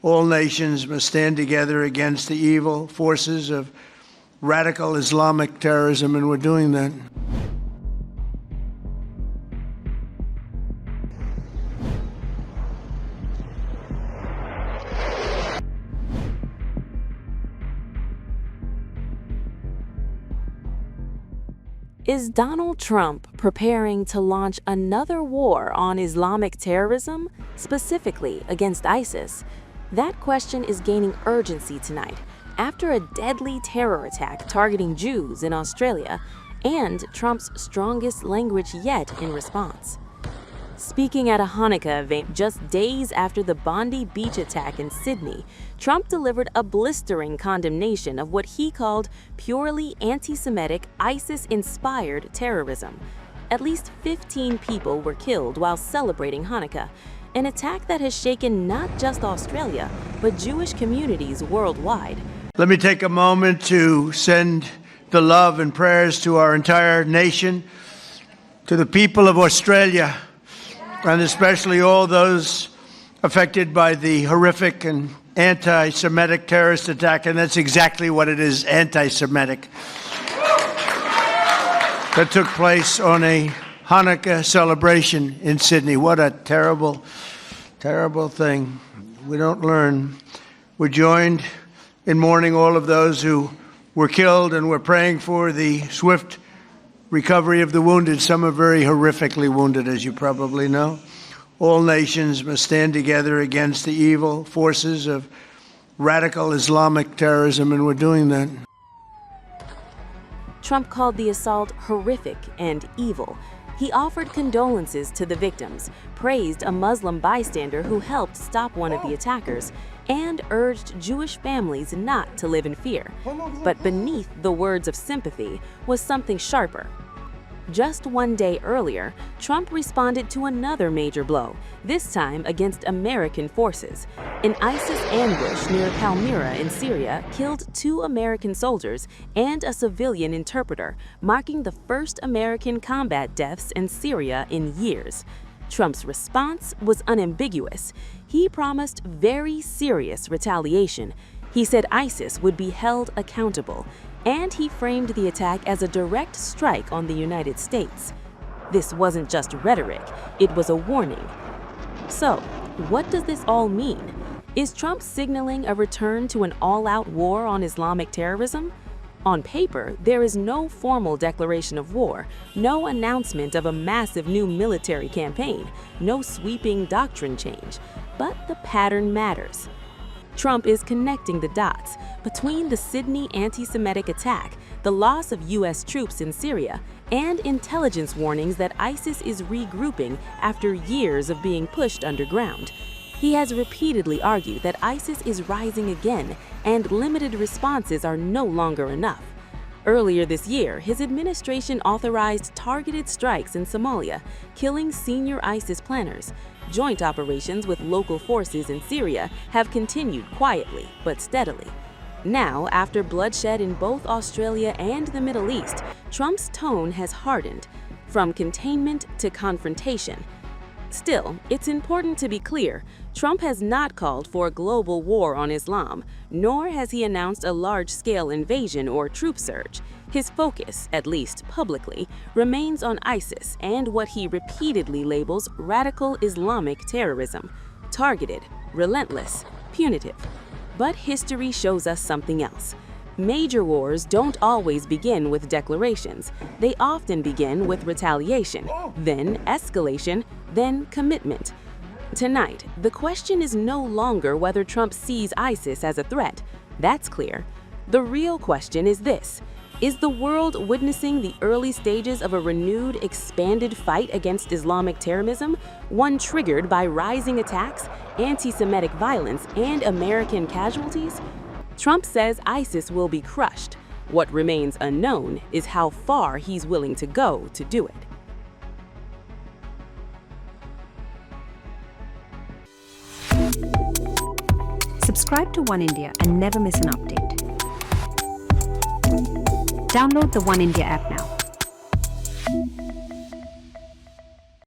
All nations must stand together against the evil forces of radical Islamic terrorism, and we're doing that. Is Donald Trump preparing to launch another war on Islamic terrorism, specifically against ISIS? That question is gaining urgency tonight after a deadly terror attack targeting Jews in Australia and Trump's strongest language yet in response. Speaking at a Hanukkah event just days after the Bondi Beach attack in Sydney, Trump delivered a blistering condemnation of what he called purely anti-Semitic, ISIS-inspired terrorism. At least 15 people were killed while celebrating Hanukkah, an attack that has shaken not just Australia, but Jewish communities worldwide. Let me take a moment to send the love and prayers to our entire nation, to the people of Australia, and especially all those affected by the horrific and anti-Semitic terrorist attack, and that's exactly what it is, anti-Semitic, that took place on a Hanukkah celebration in Sydney. What a terrible, terrible thing. We don't learn. We're joined in mourning all of those who were killed, and we're praying for the swift recovery of the wounded. Some are very horrifically wounded, as you probably know. All nations must stand together against the evil forces of radical Islamic terrorism, and we're doing that. Trump called the assault horrific and evil. He offered condolences to the victims, praised a Muslim bystander who helped stop one of the attackers, and urged Jewish families not to live in fear. But beneath the words of sympathy was something sharper. Just one day earlier, Trump responded to another major blow, this time against American forces. An ISIS ambush near Palmyra in Syria killed 2 American soldiers and a civilian interpreter, marking the first American combat deaths in Syria in years. Trump's response was unambiguous. He promised very serious retaliation. He said ISIS would be held accountable, and he framed the attack as a direct strike on the United States. This wasn't just rhetoric, it was a warning. So, what does this all mean? Is Trump signaling a return to an all-out war on Islamic terrorism? On paper, there is no formal declaration of war, no announcement of a massive new military campaign, no sweeping doctrine change. But the pattern matters. Trump is connecting the dots between the Sydney anti-Semitic attack, the loss of U.S. troops in Syria, and intelligence warnings that ISIS is regrouping after years of being pushed underground. He has repeatedly argued that ISIS is rising again and limited responses are no longer enough. Earlier this year, his administration authorized targeted strikes in Somalia, killing senior ISIS planners. Joint operations with local forces in Syria have continued quietly but steadily. Now, after bloodshed in both Australia and the Middle East, Trump's tone has hardened, from containment to confrontation. Still, it's important to be clear, Trump has not called for a global war on Islam, nor has he announced a large-scale invasion or troop surge. His focus, at least publicly, remains on ISIS and what he repeatedly labels radical Islamic terrorism, targeted, relentless, punitive. But history shows us something else. Major wars don't always begin with declarations. They often begin with retaliation, then escalation, then commitment. Tonight, the question is no longer whether Trump sees ISIS as a threat. That's clear. The real question is this: is the world witnessing the early stages of a renewed, expanded fight against Islamic terrorism, one triggered by rising attacks, anti-Semitic violence, and American casualties? Trump says ISIS will be crushed. What remains unknown is how far he's willing to go to do it. Subscribe to One India and never miss an update. Download the One India app now.